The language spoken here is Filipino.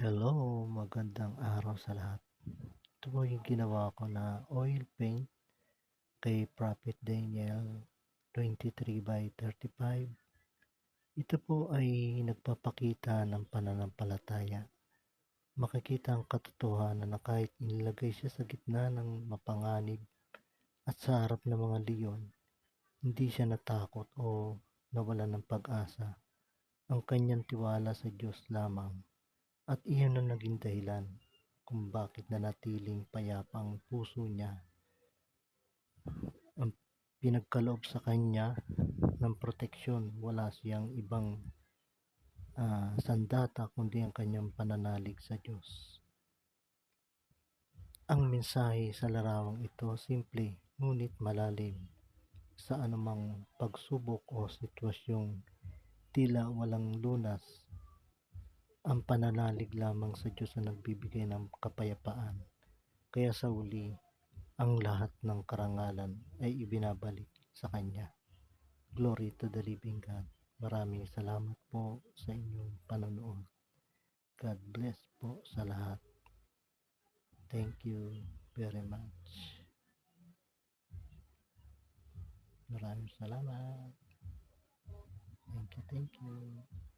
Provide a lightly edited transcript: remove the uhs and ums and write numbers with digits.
Hello, magandang araw sa lahat. Ito po yung ginawa ko na oil paint kay Prophet Daniel 23/35. Ito po ay nagpapakita ng pananampalataya. Makikita ang katotohanan na kahit inilagay siya sa gitna ng mapanganib at sa harap ng mga leon, hindi siya natakot o nawalan ng pag-asa. Ang kanyang tiwala sa Diyos lamang. At iyon ang naging dahilan kung bakit nanatiling payapa ang puso niya. Ang pinagkaloob sa kanya ng proteksyon, wala siyang ibang sandata kundi ang kanyang pananalig sa Diyos. Ang mensahe sa larawang ito simple ngunit malalim. Sa anumang pagsubok o sitwasyong tila walang lunas, ang pananalig lamang sa Diyos ang nagbibigay ng kapayapaan. Kaya sa uli, ang lahat ng karangalan ay ibinabalik sa Kanya. Glory to the living God. Maraming salamat po sa inyong panonood. God bless po sa lahat. Thank you very much. Maraming salamat. Thank you, thank you.